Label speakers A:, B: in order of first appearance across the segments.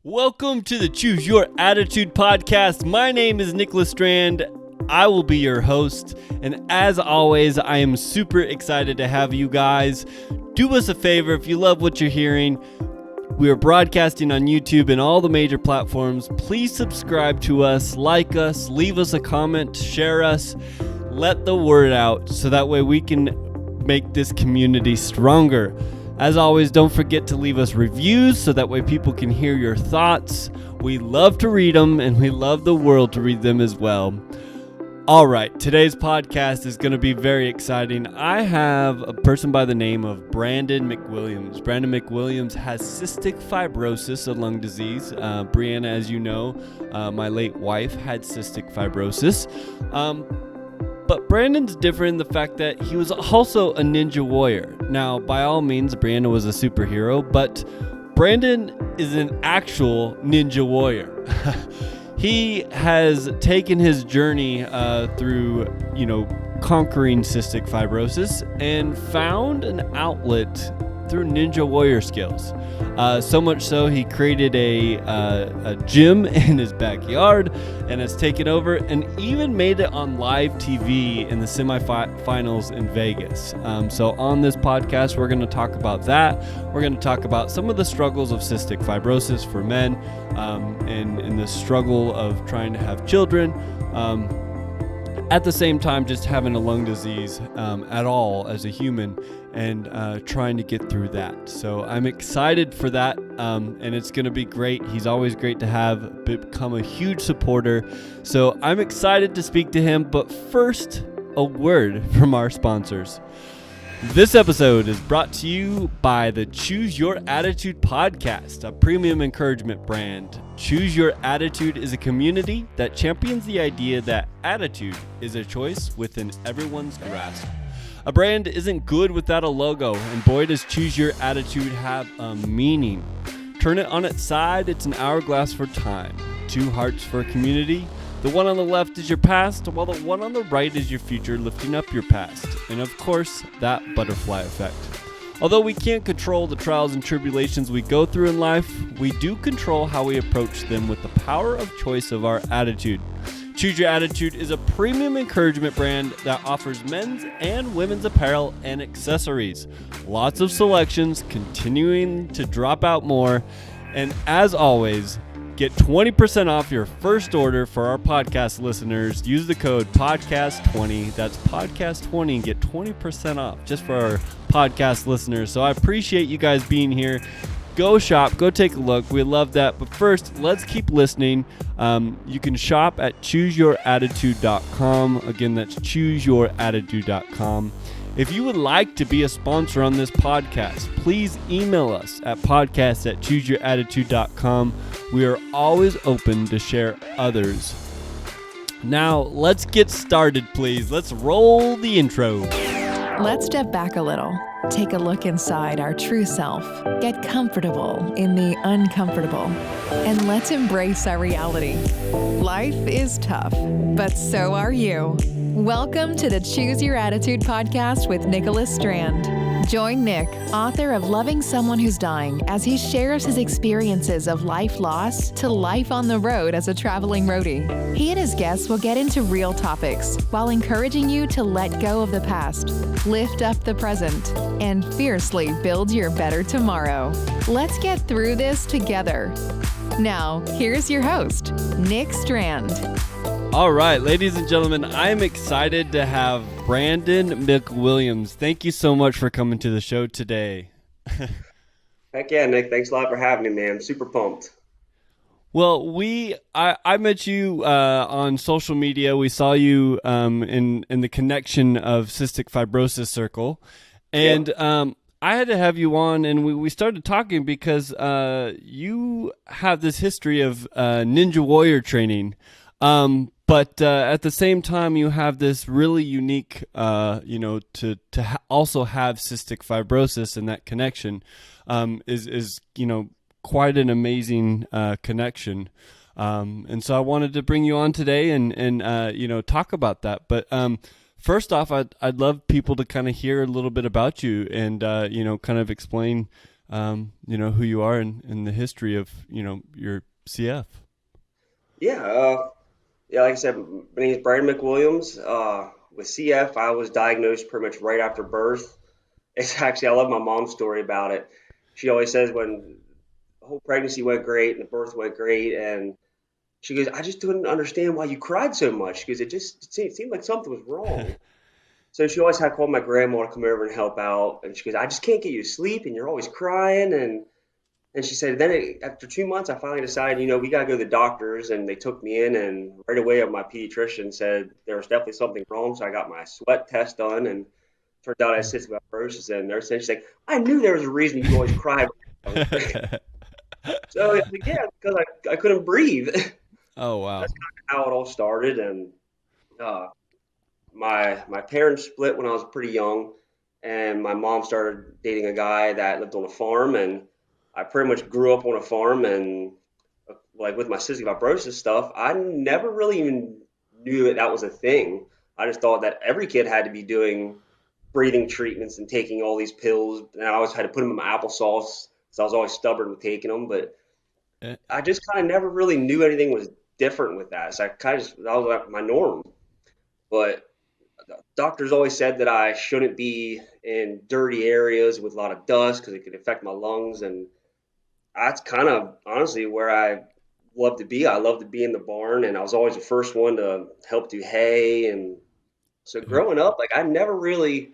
A: Welcome to the Choose Your Attitude podcast. My name is Nicholas Strand. I will be your host. And as always, I am super excited to have you guys. Do us a favor if you love what you're hearing. We are broadcasting on YouTube and all the major platforms. Please subscribe to us, like us, leave us a comment, share us, let the word out so that way we can make this community stronger. As always, don't forget to leave us reviews so that way people can hear your thoughts. We love to read them and we love the world to read them as well. All right, today's podcast is going to be very exciting. I have a person by the name of Branden McWilliams. Branden McWilliams has cystic fibrosis, a lung disease. Brianna, as you know, my late wife had cystic fibrosis. But Branden's different in the fact that he was also a ninja warrior. Now, by all means, Brianna was a superhero, but Branden is an actual ninja warrior. He has taken his journey through, conquering cystic fibrosis and found an outlet through ninja warrior skills. So much so, he created a gym in his backyard and has taken over and even made it on live TV in the semifinals in Vegas. So on this podcast, we're going to talk about that. We're going to talk about some of the struggles of cystic fibrosis for men and the struggle of trying to have children. At the same time, just having a lung disease at all as a human and trying to get through that. So I'm excited for that, and it's going to be great. He's always great to have, become a huge supporter. So I'm excited to speak to him, but first, a word from our sponsors. This episode is brought to you by the Choose Your Attitude podcast, a premium encouragement brand. Choose Your Attitude is a community that champions the idea that attitude is a choice within everyone's grasp. A brand isn't good without a logo, and boy does Choose Your Attitude have a meaning. Turn it on its side, it's an hourglass for time. Two hearts for a community. The one on the left is your past, while the one on the right is your future, lifting up your past. And of course, that butterfly effect. Although we can't control the trials and tribulations we go through in life, we do control how we approach them with the power of choice of our attitude. Choose Your Attitude is a premium encouragement brand that offers men's and women's apparel and accessories. Lots of selections, continuing to drop out more. And as always, get 20% off your first order for our podcast listeners. Use the code podcast20. That's podcast20 and get 20% off just for our podcast listeners. So I appreciate you guys being here. Go shop, go take a look. We love that. But first, let's keep listening. You can shop at chooseyouratitude.com. Again, that's chooseyouratitude.com. If you would like to be a sponsor on this podcast, please email us at podcast@chooseyouratitude.com. We are always open to share others. Now, let's get started, please. Let's roll the intro.
B: Let's step back a little. Take a look inside our true self. Get comfortable in the uncomfortable. And let's embrace our reality. Life is tough, but so are you. Welcome to the Choose Your Attitude podcast with Nicholas Strand. Join Nick, author of Loving Someone Who's Dying, as he shares his experiences of life loss to life on the road as a traveling roadie. He and his guests will get into real topics while encouraging you to let go of the past, lift up the present, and fiercely build your better tomorrow. Let's get through this together. Now, here's your host, Nick Strand.
A: All right, ladies and gentlemen, I'm excited to have Branden McWilliams. Thank you so much for coming to the show today.
C: Heck yeah, Nick. Thanks a lot for having me, man. Super pumped.
A: Well, I met you on social media. We saw you in the connection of Cystic Fibrosis Circle. And I had to have you on, and we started talking because you have this history of ninja warrior training. But at the same time, you have this really unique, to also have cystic fibrosis, and that connection is quite an amazing connection. And so I wanted to bring you on today and talk about that. But first off, I'd love people to kind of hear a little bit about you and kind of explain who you are in the history of, your CF.
C: Yeah, like I said, my name is Branden McWilliams. With CF, I was diagnosed pretty much right after birth. It's actually, I love my mom's story about it. She always says when the whole pregnancy went great and the birth went great, and she goes, I just didn't understand why you cried so much because it seemed like something was wrong. So she always had called my grandma to come over and help out, and she goes, I just can't get you to sleep, and you're always crying, and she said, after 2 months, I finally decided, we got to go to the doctors. And they took me in. And right away, my pediatrician said there was definitely something wrong. So I got my sweat test done. And turned out I had cystic fibrosis. And nurse said, she's like, I knew there was a reason you always cry. So I was like, yeah, because I couldn't breathe.
A: Oh, wow.
C: That's kind of how it all started. And uh, my parents split when I was pretty young. And my mom started dating a guy that lived on a farm. And I pretty much grew up on a farm, and like with my cystic fibrosis stuff, I never really even knew that was a thing. I just thought that every kid had to be doing breathing treatments and taking all these pills, and I always had to put them in my applesauce, so I was always stubborn with taking them. But
A: Eh,
C: I just kind of never really knew anything was different with that, so I kind of just that was like my norm. But doctors always said that I shouldn't be in dirty areas with a lot of dust because it could affect my lungs, and that's kind of honestly where I love to be. I love to be in the barn, and I was always the first one to help do hay. And so
A: Yep.
C: growing up, like I never really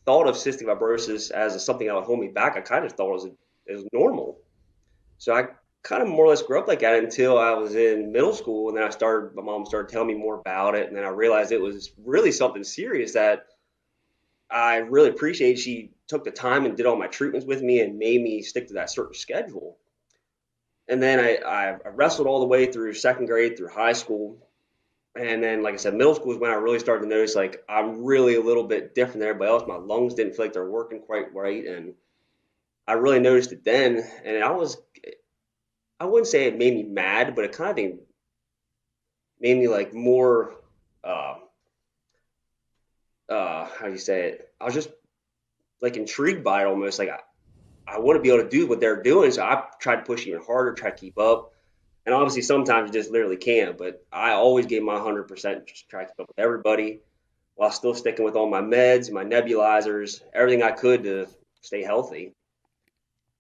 C: thought of cystic fibrosis as something that would hold me back. I kind of thought it was normal. So I kind of more or less grew up like that until I was in middle school, and then my mom started telling me more about it, and then I realized it was really something serious that I really appreciate. She took the time and did all my treatments with me and made me stick to that certain schedule. And then I wrestled all the way through second grade through high school. And then, like I said, middle school is when I really started to notice like I'm really a little bit different than everybody else. My lungs didn't feel like they're working quite right. And I really noticed it then. And I wouldn't say it made me mad, but it kind of made me like more, uh, how do you say it? I was just like intrigued by it almost. Like I want to be able to do what they're doing. So I tried to push even harder, try to keep up. And obviously, sometimes you just literally can't. But I always gave my 100%, just try to keep up with everybody while still sticking with all my meds, my nebulizers, everything I could to stay healthy.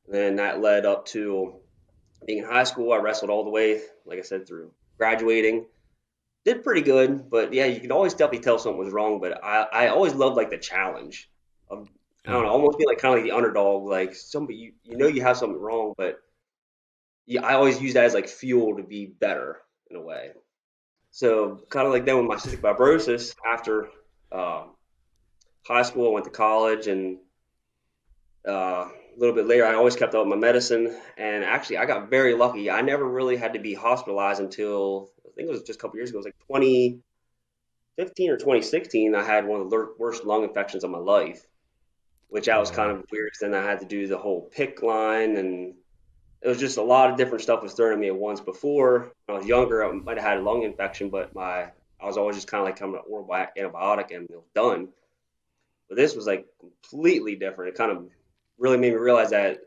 C: And then that led up to being in high school. I wrestled all the way, like I said, through graduating. Did pretty good, but yeah, you could always definitely tell something was wrong. But I always loved like the challenge of, I don't
A: Yeah.
C: know, almost be like kind of like the underdog, like somebody you know you have something wrong, but yeah, I always use that as like fuel to be better in a way. So kind of like then with my cystic fibrosis after um, high school, I went to college, and a little bit later, I always kept up with my medicine. And actually, I got very lucky. I never really had to be hospitalized until I think it was just a couple years ago. It was like 2015 or 2016. I had one of the worst lung infections of my life, which I
A: Oh,
C: was kind
A: wow.
C: of weird. 'Cause then I had to do the whole PIC line, and it was just a lot of different stuff was thrown at me at once. Before when I was younger, I might have had a lung infection, but I was always just kind of like coming an oral antibiotic and it was done. But this was like completely different. It kind of really made me realize that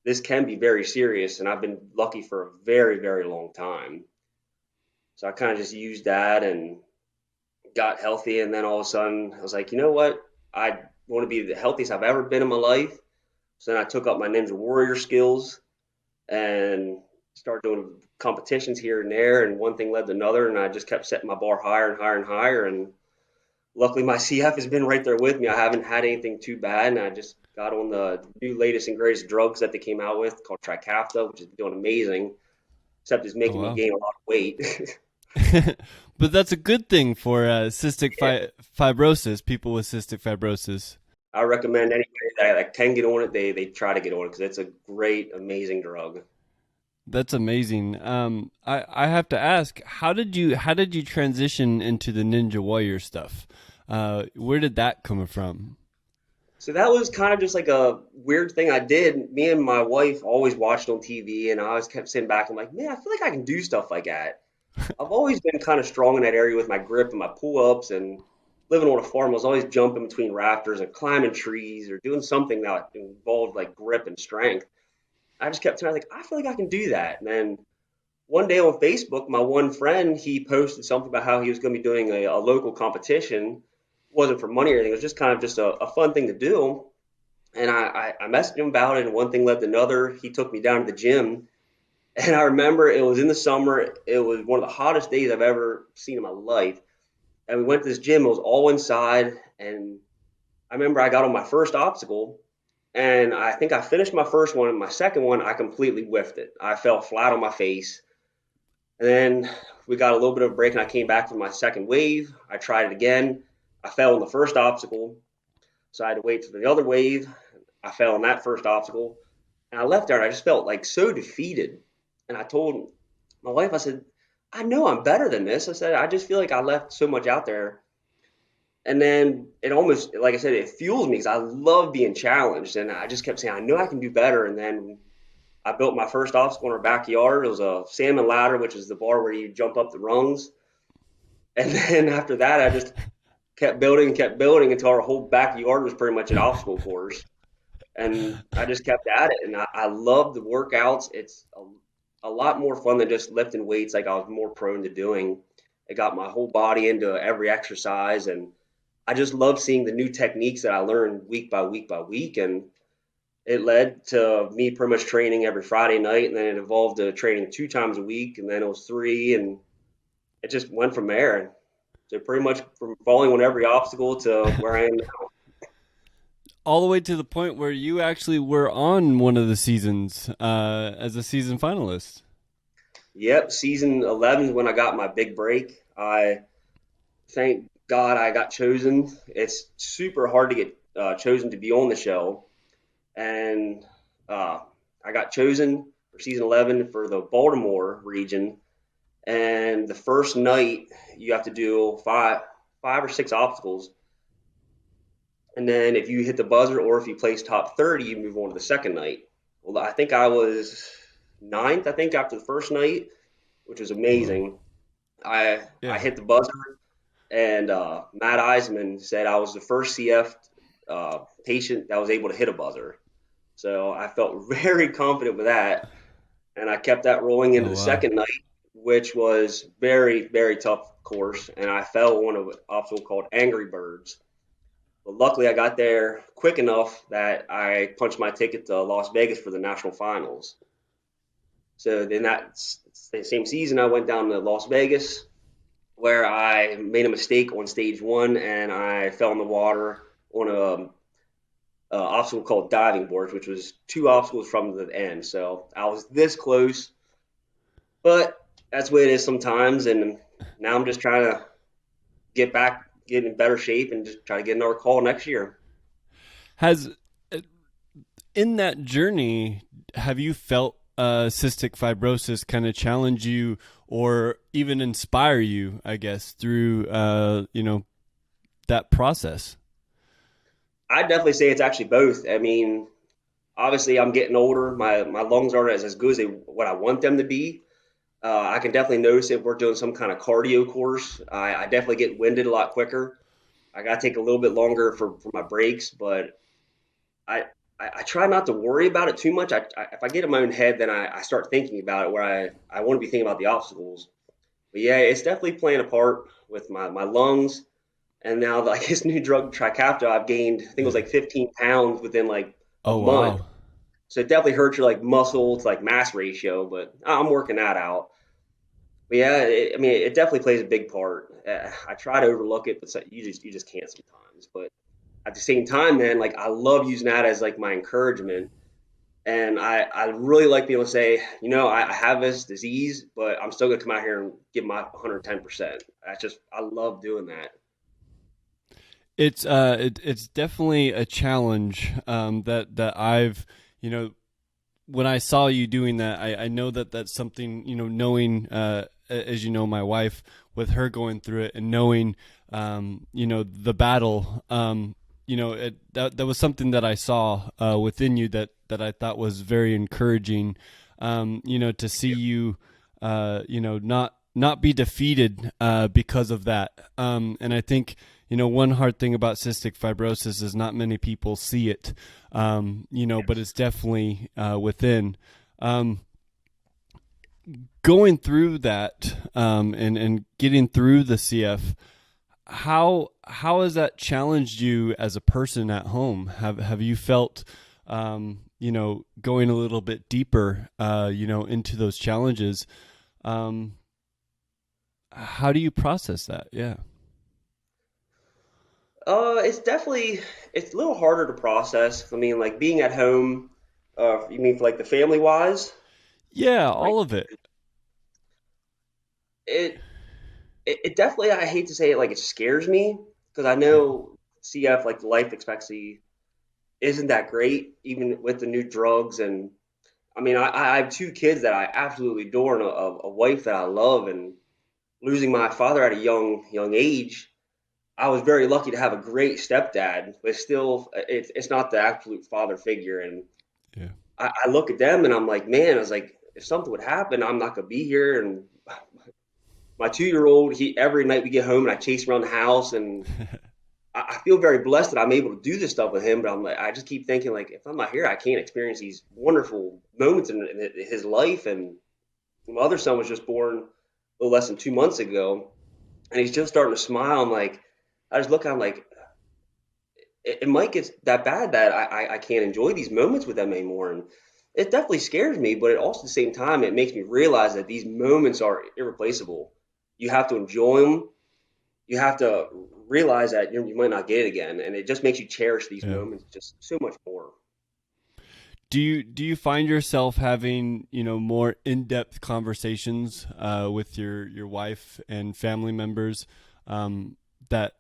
C: this can be very serious, and I've been lucky for a very, very long time. So I kind of just used that and got healthy, and then all of a sudden I was like, you know what? I want to be the healthiest I've ever been in my life. So then I took up my Ninja Warrior skills and started doing competitions here and there, and one thing led to another, and I just kept setting my bar higher and higher and higher. And luckily, my CF has been right there with me. I haven't had anything too bad, and I just got on the new latest and greatest drugs that they came out with called Trikafta, which is doing amazing, except it's
A: Oh,
C: making me
A: wow.
C: gain a lot of weight.
A: But that's a good thing for cystic
C: Yeah,
A: fibrosis, people with cystic fibrosis.
C: I recommend anybody that can get on it, they try to get on it because it's a great, amazing drug.
A: That's amazing. I have to ask, how did you transition into the Ninja Warrior stuff? Where did that come from?
C: So that was kind of just like a weird thing I did. Me and my wife always watched on TV, and I always kept sitting back. I'm like, man, I feel like I can do stuff like that. I've always been kind of strong in that area with my grip and my pull ups, and living on a farm, I was always jumping between rafters and climbing trees or doing something that involved like grip and strength. I just kept saying, I feel like I can do that. And then one day on Facebook, my one friend, he posted something about how he was going to be doing a local competition. It wasn't for money or anything. It was just kind of just a fun thing to do. And I messaged him about it, and one thing led to another. He took me down to the gym. And I remember it was in the summer. It was one of the hottest days I've ever seen in my life. And we went to this gym. It was all inside. And I remember I got on my first obstacle, and I think I finished my first one. And my second one, I completely whiffed it. I fell flat on my face. And then we got a little bit of a break, and I came back for my second wave. I tried it again. I fell on the first obstacle, so I had to wait for the other wave. I fell on that first obstacle, and I left there, and I just felt like so defeated. And I told my wife, I said, I know I'm better than this. I said, I just feel like I left so much out there. And then it almost, like I said, it fuels me because I love being challenged. And I just kept saying, I know I can do better. And then I built my first obstacle in our backyard. It was a salmon ladder, which is the bar where you jump up the rungs. And then after that, I just kept building until our whole backyard was pretty much an obstacle course. And I just kept at it. And I love the workouts. It's a lot more fun than just lifting weights like I was more prone to doing. It got my whole body into every exercise. And I just love seeing the new techniques that I learned week by week by week. And it led to me pretty much training every Friday night, and then it evolved to training 2 times a week, and then it was 3, and it just went from there. So pretty much from falling on every obstacle to where I am now.
A: All the way to the point where you actually were on one of the seasons as a season finalist.
C: Yep, season 11 is when I got my big break. I thank God I got chosen. It's super hard to get chosen to be on the show. And I got chosen for season 11 for the Baltimore region. And the first night, you have to do five or 6 obstacles. And then if you hit the buzzer or if you place top 30, you move on to the second night. Well, I think I was 9th, after the first night, which was amazing. I hit the buzzer, and Matt Eisman said I was the first CF patient that was able to hit a buzzer. So I felt very confident with that, and I kept that rolling into the second night, which was very, very tough course, and I fell on an obstacle called Angry Birds. But luckily I got there quick enough that I punched my ticket to Las Vegas for the national finals. So then that same season I went down to Las Vegas, where I made a mistake on stage 1, and I fell in the water on a obstacle called diving boards, which was 2 obstacles from the end. So I was this close, but that's the way it is sometimes. And now I'm just trying to get in better shape and just try to get another call next year.
A: In that journey, have you felt cystic fibrosis kind of challenge you or even inspire you, I guess, through, that process?
C: I'd definitely say it's actually both. I mean, obviously I'm getting older. My lungs aren't as good as what I want them to be. I can definitely notice if we're doing some kind of cardio course. I definitely get winded a lot quicker. I got to take a little bit longer for my breaks, but I try not to worry about it too much. If I get in my own head, then I start thinking about it where I want to be thinking about the obstacles. But yeah, it's definitely playing a part with my lungs. And now, like this new drug, Trikafta, I've gained, I think it was like 15 pounds within like a month.
A: Wow.
C: So it definitely hurts your like muscle to like mass ratio, but I'm working that out. But yeah, it definitely plays a big part. I try to overlook it, but you just can't sometimes. But at the same time, man, like I love using that as like my encouragement. And I really like being able to say, I have this disease, but I'm still going to come out here and give my 110%. I love doing that.
A: It's definitely a challenge that I've, when I saw you doing that, I know that that's something, knowing, as you know, my wife, with her going through it and knowing, the battle, that was something that I saw within you that I thought was very encouraging, to see you, not be defeated because of that. And I think, one hard thing about cystic fibrosis is not many people see it, but it's definitely within. Going through that and getting through the CF, how has that challenged you as a person at home? Have you felt going a little bit deeper into those challenges? How do you process that? Yeah.
C: It's a little harder to process. I mean, like being at home, you mean for like the family wise?
A: Yeah,
C: Like
A: all of it.
C: it, it definitely, I hate to say it, like it scares me because I know CF, like the life expectancy isn't that great, even with the new drugs. And I mean, I have two kids that I absolutely adore and a wife that I love. And losing my father at a young age, I was very lucky to have a great stepdad, but still, it's not the absolute father figure. And
A: Yeah.
C: I look at them and I'm like, man, I was like, if something would happen, I'm not gonna be here. And my 2 year old, he every night we get home and I chase him around the house, and I feel very blessed that I'm able to do this stuff with him. But I'm like, I just keep thinking like, if I'm not here, I can't experience these wonderful moments in his life. And my other son was just born a little less than 2 months ago, and he's just starting to smile. I'm like, I just look at him like, it might get that bad that I can't enjoy these moments with them anymore. And it definitely scares me, but it also at the same time, it makes me realize that these moments are irreplaceable. You have to enjoy them. You have to realize that you might not get it again. And it just makes you cherish these
A: Yeah.
C: moments just so much more.
A: Do you find yourself having more in-depth conversations with your wife and family members that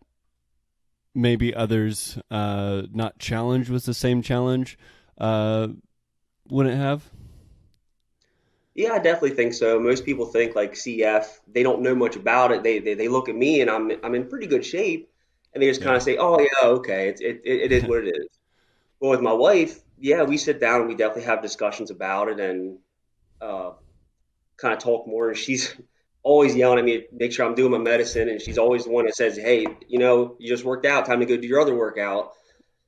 A: maybe others not challenged with the same challenge wouldn't have?
C: Yeah, I definitely think so. Most people think like CF, they don't know much about it. They look at me and I'm in pretty good shape, and they just kind
A: Yeah.
C: of say, "Oh yeah, okay, it is what it is." But with my wife, yeah, we sit down and we definitely have discussions about it, and uh, kind of talk more. And she's always yelling at me to make sure I'm doing my medicine, and she's always the one that says, "Hey, you just worked out. Time to go do your other workout."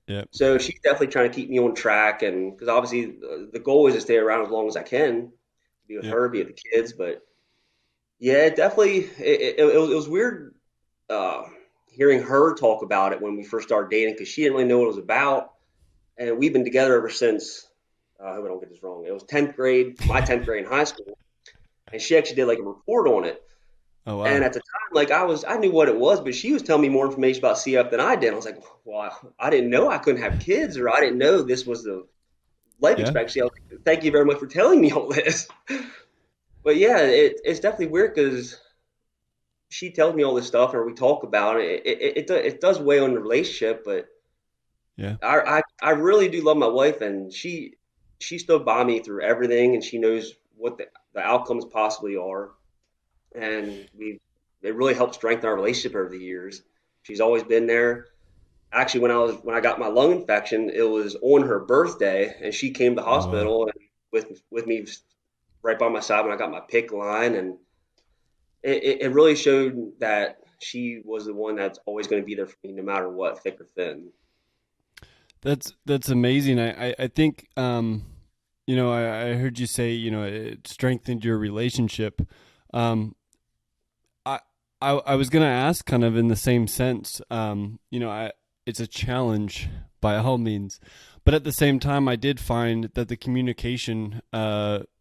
A: Yep.
C: So she's definitely trying to keep me on track, and because obviously the goal is to stay around as long as I can, be with
A: Yep.
C: her, be with the kids. But yeah, it definitely it was weird uh, hearing her talk about it when we first started dating because she didn't really know what it was about, and we've been together ever since. I hope I don't get this wrong. It was 10th grade, my 10th grade in high school, and she actually did like a report on it.
A: Oh
C: And
A: wow.
C: at the time, like I knew what it was, but she was telling me more information about CF than I did. I was like, well, I didn't know I couldn't have kids, or I didn't know this was the life
A: Yeah.
C: expectancy. I was like, thank you very much for telling me all this. But yeah, it's definitely weird because she tells me all this stuff, and we talk about it. It does weigh on the relationship, but
A: Yeah.
C: I really do love my wife, and she stood by me through everything, and she knows what the outcomes possibly are, and we it really helped strengthen our relationship over the years. She's always been there. Actually, when I got my lung infection, it was on her birthday, and she came to the
A: Oh wow.
C: hospital and with me right by my side when I got my PIC line, and it really showed that she was the one that's always going to be there for me no matter what, thick or thin.
A: That's amazing. I think I heard you say it strengthened your relationship. Um, I I was gonna ask kind of in the same sense. It's a challenge by all means, but at the same time, I did find that the communication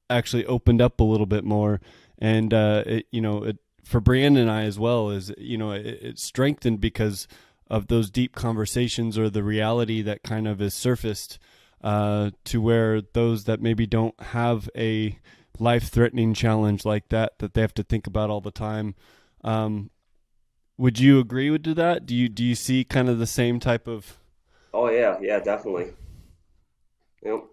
A: actually opened up a little bit more, and it for Branden and I as well is it strengthened because of those deep conversations or the reality that kind of is surfaced to where those that maybe don't have a life-threatening challenge like that they have to think about all the time. Um, would you agree with that? Do you see kind of the same type of?
C: Oh yeah, yeah, definitely. Yep.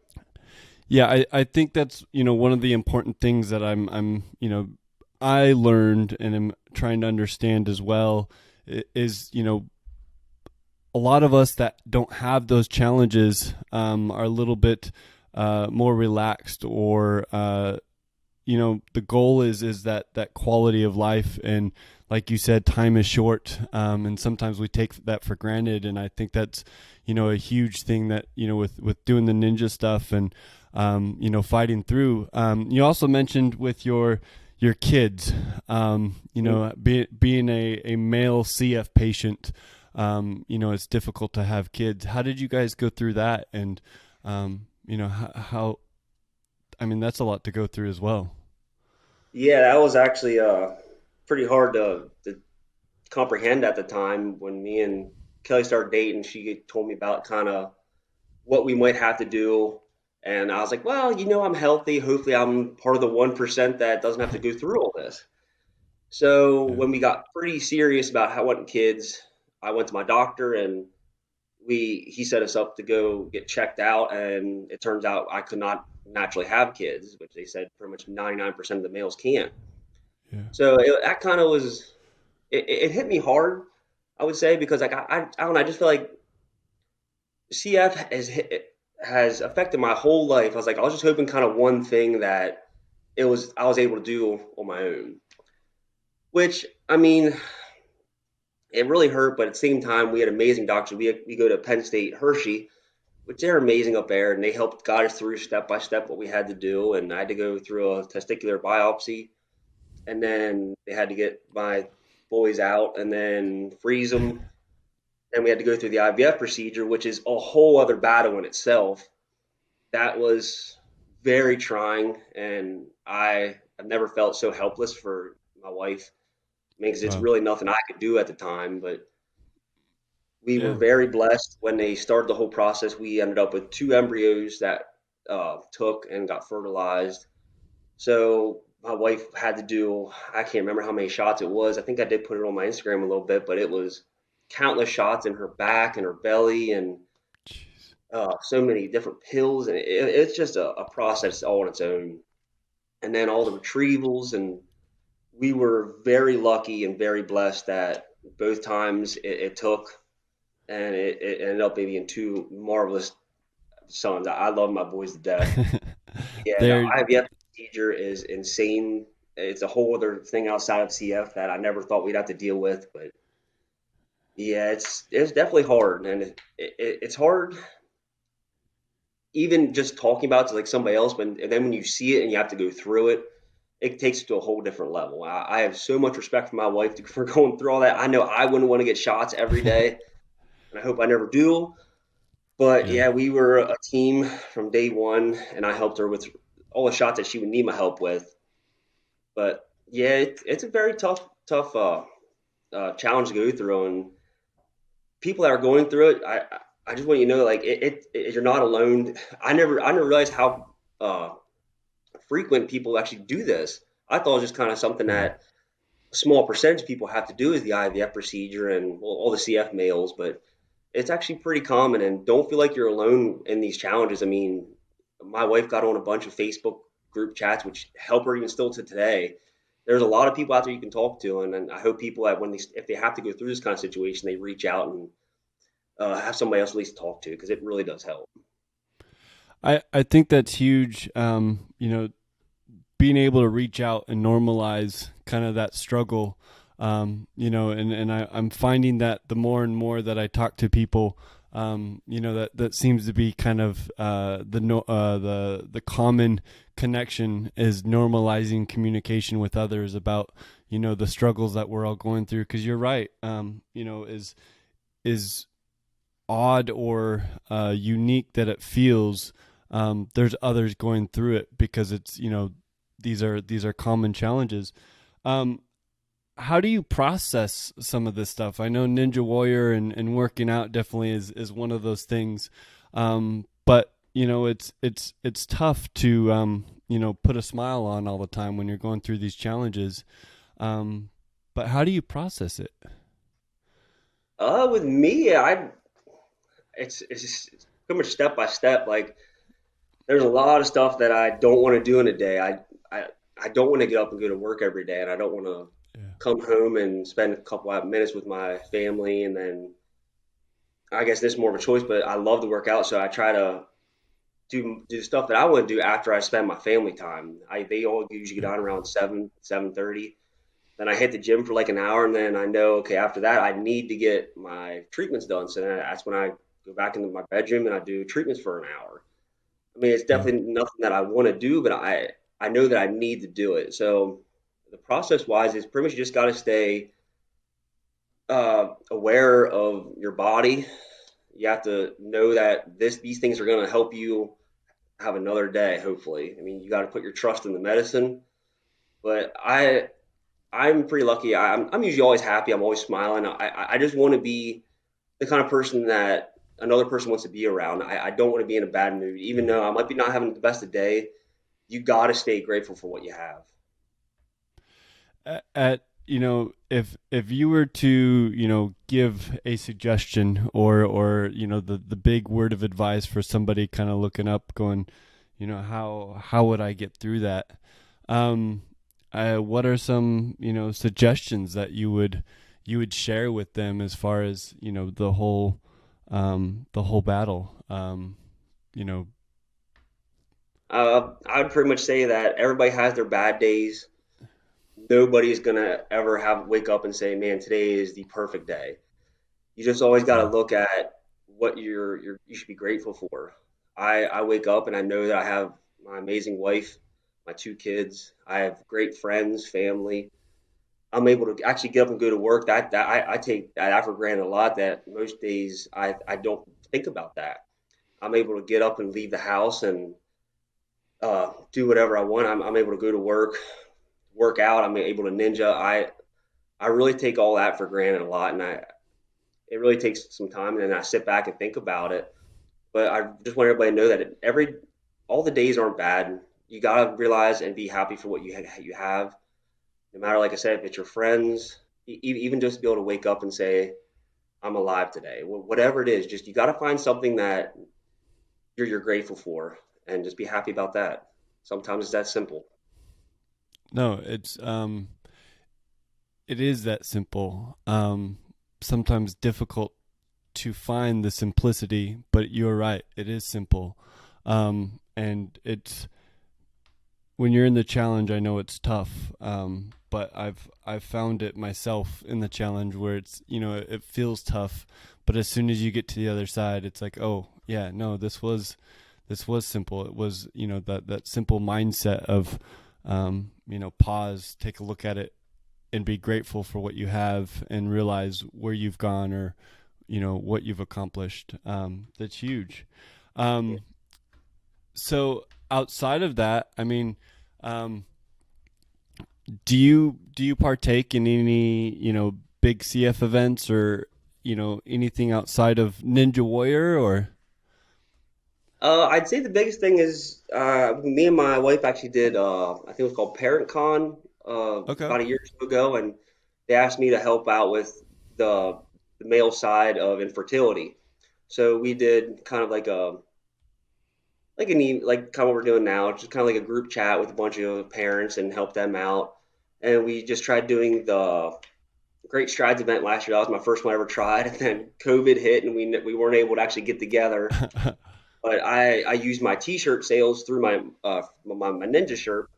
A: Yeah, I think that's one of the important things that I'm I learned and am trying to understand as well is a lot of us that don't have those challenges are a little bit more relaxed or the goal is that quality of life. And like you said, time is short. And sometimes we take that for granted. And I think that's, a huge thing that, with doing the ninja stuff and, fighting through. You also mentioned with your kids, being a male CF patient, it's difficult to have kids. How did you guys go through that? And, how, that's a lot to go through as well.
C: Yeah, that was actually pretty hard to comprehend at the time when me and Kelly started dating. She told me about kind of what we might have to do. And I was like, well, I'm healthy. Hopefully, I'm part of the 1% that doesn't have to go through all this. So
A: Yeah.
C: when we got pretty serious about how wanting kids, I went to my doctor and he set us up to go get checked out. And it turns out I could not naturally have kids, which they said pretty much 99% of the males can't.
A: Yeah.
C: So that kind of was it hit me hard, I would say, because like I don't know, I just feel like CF has affected my whole life. I was just hoping kind of one thing that I was able to do on my own, which it really hurt, but at the same time we had amazing doctors. We go to Penn State Hershey, which they're amazing up there, and they helped guide us through step by step what we had to do. And I had to go through a testicular biopsy, and then they had to get my boys out and then freeze them. Then we had to go through the IVF procedure, which is a whole other battle in itself. That was very trying, and I've never felt so helpless for my wife. Because it's
A: Wow.
C: really nothing I could do at the time, but we were
A: Yeah.
C: very blessed when they started the whole process. We ended up with 2 embryos that took and got fertilized. So my wife had to do, I can't remember how many shots it was. I think I did put it on my Instagram a little bit, but it was countless shots in her back and her belly and
A: Jeez.
C: so many different pills. And it's just a process all on its own. And then all the retrievals. And we were very lucky and very blessed that both times it took and it ended up being two marvelous sons. I love my boys to death. Yeah, the
A: There.
C: IVF procedure is insane. It's a whole other thing outside of CF that I never thought we'd have to deal with. But yeah, it's definitely hard, and it's hard even just talking about it to like somebody else. And then when you see it and you have to go through it, it takes it to a whole different level. I have so much respect for my wife for going through all that. I know I wouldn't want to get shots every day, and I hope I never do. But
A: Yeah.
C: yeah, we were a team from day one, and I helped her with all the shots that she would need my help with. But yeah, it's a very tough challenge to go through, and people that are going through it, I just want you to know, like you're not alone. I never realized how frequent people actually do this. I thought it was just kind of something
A: Yeah.
C: that a small percentage of people have to do is the IVF procedure and well, all the CF males, but it's actually pretty common. And don't feel like you're alone in these challenges. My wife got on a bunch of Facebook group chats, which help her even still to today. There's a lot of people out there you can talk to, and I hope people that if they have to go through this kind of situation, they reach out and have somebody else at least talk to because it really does help.
A: I think that's huge. Being able to reach out and normalize kind of that struggle. I'm finding that the more and more that I talk to people, that seems to be kind of the common connection is normalizing communication with others about the struggles that we're all going through. Because you're right, is odd or unique that it feels. There's others going through it because it's these are common challenges. How do you process some of this stuff? I know Ninja Warrior and working out definitely is one of those things. But it's tough to put a smile on all the time when you're going through these challenges. But how do you process it?
C: With me, it's just pretty much step by step. Like there's a lot of stuff that I don't want to do in a day. I don't want to get up and go to work every day, and I don't want to
A: Yeah.
C: come home and spend a couple of minutes with my family. And then I guess this is more of a choice, but I love to work out, so I try to do the stuff that I want to do after I spend my family time. They all usually get on around 7:30. Then I hit the gym for like an hour, and then I know, okay, after that I need to get my treatments done. So then that's when I go back into my bedroom and I do treatments for an hour. I mean, it's
A: Yeah.
C: definitely nothing that I want to do, but I know that I need to do it. So the process wise is pretty much you just got to stay aware of your body. You have to know that these things are going to help you have another day. Hopefully, I mean, you got to put your trust in the medicine. But I'm pretty lucky. I'm usually always happy. I'm always smiling. I just want to be the kind of person that another person wants to be around. I don't want to be in a bad mood, even though I might be not having the best of day. You got to stay grateful for what you have.
A: If you were to, give a suggestion or the big word of advice for somebody kind of looking up, going, how would I get through that? What are some, suggestions that you would share with them as far as, the whole battle? You know,
C: I would pretty much say that everybody has their bad days. Nobody's gonna ever have wake up and say, "Man, today is the perfect day." You just always got to
A: yeah,
C: look at what you should be grateful for. I wake up and I know that I have my amazing wife, my two kids. I have great friends, family. I'm able to actually get up and go to work. I take that for granted a lot. That most days I don't think about that. I'm able to get up and leave the house and do whatever I want. I'm able to go to work out. I'm able to ninja. I really take all that for granted a lot, and it really takes some time, and then I sit back and think about it. But I just want everybody to know that all the days aren't bad. You gotta realize and be happy for what you have. No matter, like I said, if it's your friends, even just be able to wake up and say, "I'm alive today." Whatever it is, just you gotta find something that you're grateful for, and just be happy about that. Sometimes it's that simple.
A: no, it is that simple. Sometimes difficult to find the simplicity, but you're right. It is simple. And it's when you're in the challenge, I know it's tough. But I've found it myself in the challenge where it's, it feels tough, but as soon as you get to the other side, it's like, oh yeah, no, this was simple. It was, that simple mindset of, pause, take a look at it, and be grateful for what you have, and realize where you've gone, or what you've accomplished. That's huge.
C: Yeah.
A: So outside of that, I mean, um, do you partake in any big CF events, or anything outside of Ninja Warrior, or
C: I'd say the biggest thing is me and my wife actually did. I think it was called Parent Con
A: okay,
C: about a year or two ago, and they asked me to help out with the the male side of infertility. So we did kind of like kind of what we're doing now, just kind of like a group chat with a bunch of parents and help them out. And we just tried doing the Great Strides event last year. That was my first one I ever tried, and then COVID hit, and we weren't able to actually get together. But I used my T-shirt sales through my Ninja shirt,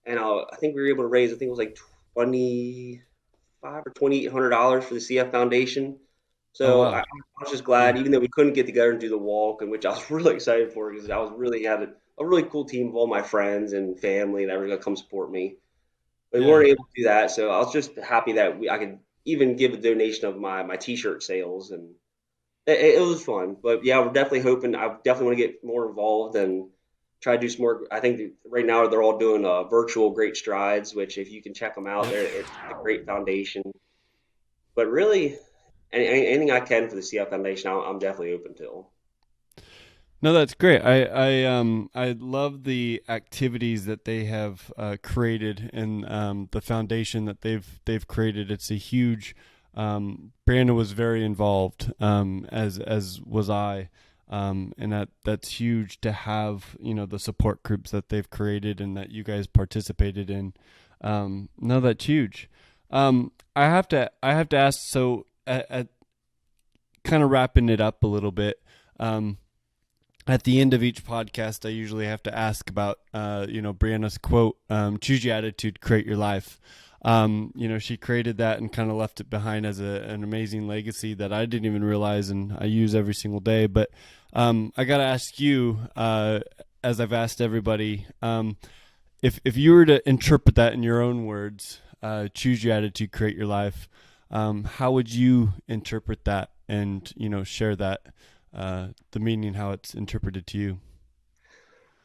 C: and I think we were able to raise, I think it was like 25 or $2,800 for the CF Foundation.
A: oh
C: So
A: wow,
C: I was just
A: yeah,
C: glad, even though we couldn't get together and do the walk, and which I was really excited for because I was really had a really cool team of all my friends and family that were going to come support me. But we
A: yeah.
C: weren't able to do that, so I was just happy that I could even give a donation of my T-shirt sales, and it was fun. But yeah, we're definitely hoping. I definitely want to get more involved and try to do some more. I think right now they're all doing virtual Great Strides, which if you can check them out,
A: Yep.
C: it's a great foundation. But really, anything I can for the CF Foundation, I'm definitely open to.
A: No, that's great. I love the activities that they have created, and the foundation that they've created. It's a huge. Brandon was very involved, as was I, and that's huge to have the support groups that they've created and that you guys participated in. No, that's huge. I have to ask. So, at kind of wrapping it up a little bit. at the end of each podcast, I usually have to ask about, Brianna's quote, choose your attitude, create your life. She created that and kind of left it behind as an amazing legacy that I didn't even realize and I use every single day. But I got to ask you, as I've asked everybody, if you were to interpret that in your own words, choose your attitude, create your life, how would you interpret that and, share that, the meaning, how it's interpreted to you?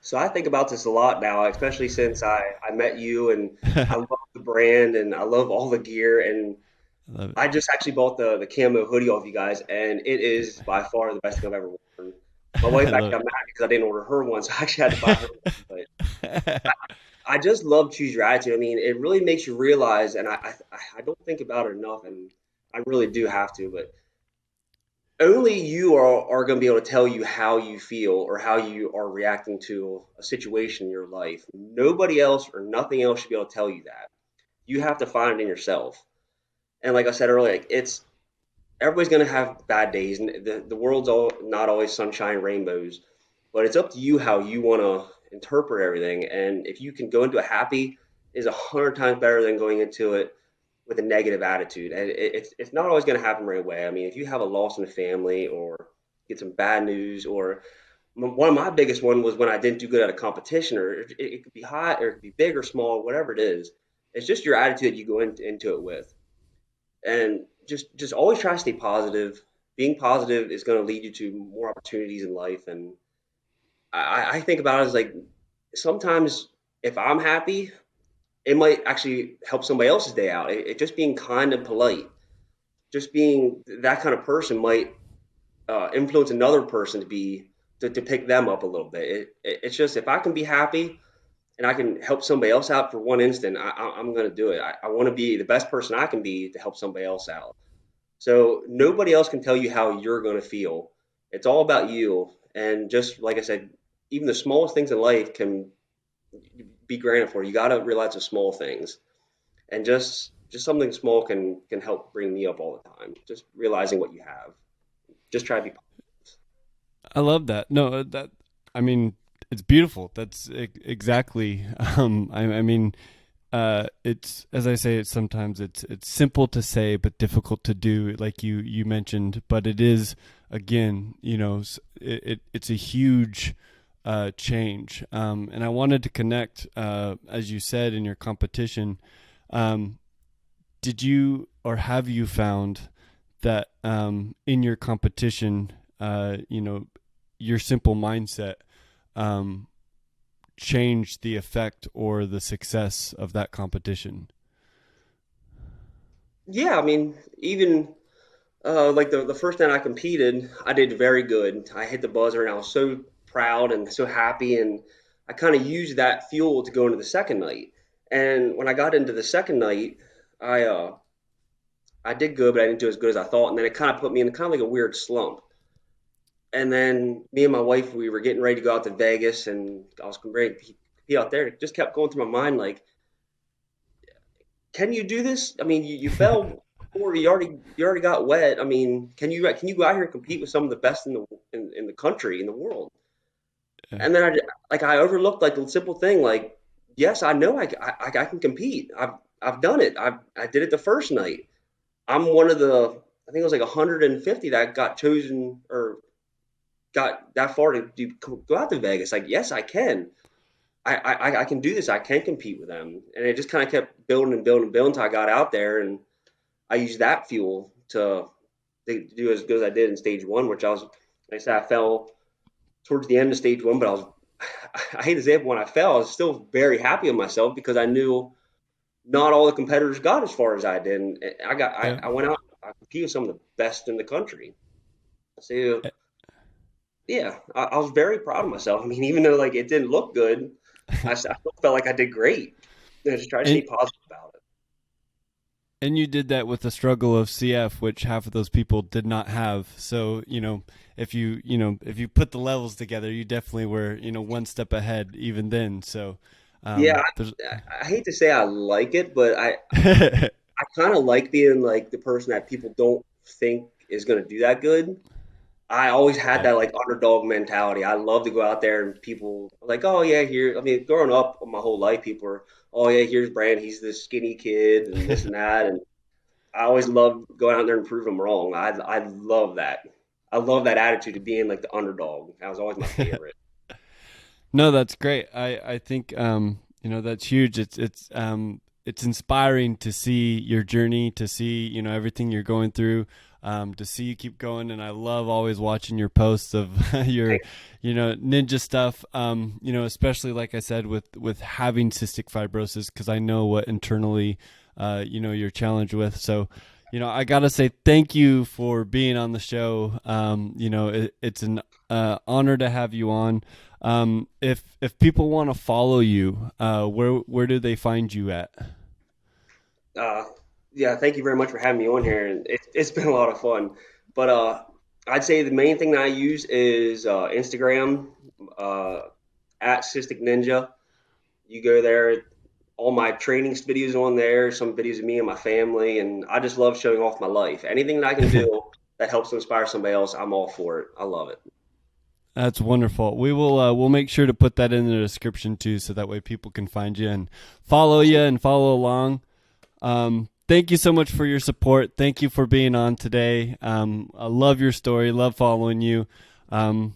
C: So I think about this a lot now, especially since I met you, and I love the brand and I love all the gear. And
A: I love it.
C: I just actually bought the camo hoodie off you guys, and it is by far the best thing I've ever worn. My wife
A: I
C: actually
A: love
C: got mad because I didn't order her one, so I actually had to buy her one. But
A: it.
C: I just love choose your attitude. I mean, it really makes you realize, and I don't think about it enough, and I really do have to, but only you are going to be able to tell you how you feel or how you are reacting to a situation in your life. Nobody else or nothing else should be able to tell you that. You have to find it in yourself. And like I said earlier, like, it's everybody's going to have bad days, and the world's not always sunshine and rainbows, but it's up to you how you want to interpret everything. And if you can go into it happy, is 100 times better than going into it with a negative attitude. And it's not always going to happen right away. I mean, if you have a loss in the family or get some bad news, or one of my biggest one was when I didn't do good at a competition, or it could be hot or it could be big or small, whatever it is. It's just your attitude that you go into it with. And just always try to stay positive. Being positive is going to lead you to more opportunities in life. And I think about it as like sometimes if I'm happy, it might actually help somebody else's day out. It just being kind and polite, just being that kind of person might influence another person to pick them up a little bit. It's just if I can be happy and I can help somebody else out for one instant, I'm going to do it. I want to be the best person I can be to help somebody else out. So nobody else can tell you how you're going to feel. It's all about you. And just like I said, even the smallest things in life can be granted for. You got to realize the small things, and just something small can help bring me up all the time. Just realizing what you have. Just try to be positive.
A: I love that. No, I mean, it's beautiful. That's exactly. I mean, it's as I say. It's sometimes it's simple to say but difficult to do, like you mentioned. But it is again, it's a huge change. And I wanted to connect, as you said in your competition. Did you or have you found that in your competition, your simple mindset changed the effect or the success of that competition?
C: Yeah, I mean, even like the first night I competed, I did very good. I hit the buzzer, and I was so proud and so happy, and I kind of used that fuel to go into the second night. And when I got into the second night, I uh, I did good, but I didn't do as good as I thought, and then it kind of put me in kind of like a weird slump. And then me and my wife, we were getting ready to go out to Vegas, and I was ready to be out there. It just kept going through my mind, like, can you do this? I mean, you fell before, you already got wet. I mean, can you go out here and compete with some of the best in the country, in the world?
A: Yeah.
C: And then I overlooked like the simple thing, like, yes, I know I can compete. I've done it. I did it the first night. I'm one of the, I think it was like 150 that got chosen or got that far to go out to Vegas. Like, yes, I can. I can do this. I can compete with them. And it just kind of kept building and building and building until I got out there, and I used that fuel to do as good as I did in stage one, which like I said, I fell towards the end of stage one, but I hate to say it, when I fell, I was still very happy with myself because I knew not all the competitors got as far as I did. And
A: Yeah.
C: I went out, I competed with some of the best in the country. So yeah, I was very proud of myself. I mean, even though like it didn't look good, I still felt like I did great. I just try to stay
A: And
C: positive about it.
A: And you did that with the struggle of CF, which half of those people did not have. So, if you put the levels together, you definitely were, one step ahead even then. So,
C: Yeah,
A: there's,
C: I hate to say I like it, but I kind of like being like the person that people don't think is going to do that good. I always had that like underdog mentality. I love to go out there and people are like, oh yeah, here. I mean, growing up my whole life, people are, oh yeah, here's Brand. He's this skinny kid and this and that. And I always love going out there and prove them wrong. I love that. I love that attitude of being like the underdog. That was always my favorite.
A: No, that's great. I think that's huge. It's inspiring to see your journey, to see everything you're going through, to see you keep going. And I love always watching your posts of your ninja stuff. Especially like I said with having cystic fibrosis, because I know what internally you're challenged with. So I gotta say thank you for being on the show. It's an honor to have you on. If people want to follow you, where do they find you at?
C: Yeah, thank you very much for having me on here, and it's been a lot of fun. But I'd say the main thing that I use is Instagram at Cystic Ninja. You go there, all my trainings videos on there, some videos of me and my family, and I just love showing off my life. Anything that I can do that helps inspire somebody else, I'm all for it. I love it.
A: That's wonderful. We'll make sure to put that in the description too, so that way people can find you and follow you and follow along. Thank you so much for your support. Thank you for being on today. I love your story. Love following you. I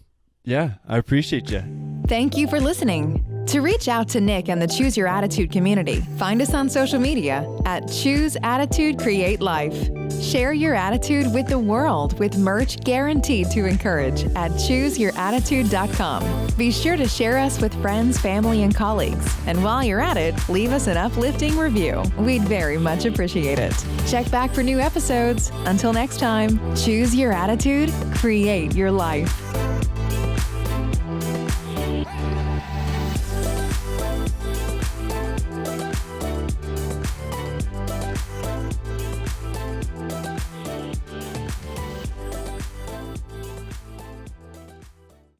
A: appreciate you.
B: Thank you for listening. To reach out to Nick and the Choose Your Attitude community, find us on social media at Choose Attitude Create Life. Share your attitude with the world with merch guaranteed to encourage at ChooseYourAttitude.com. Be sure to share us with friends, family, and colleagues. And while you're at it, leave us an uplifting review. We'd very much appreciate it. Check back for new episodes. Until next time, choose your attitude, create your life.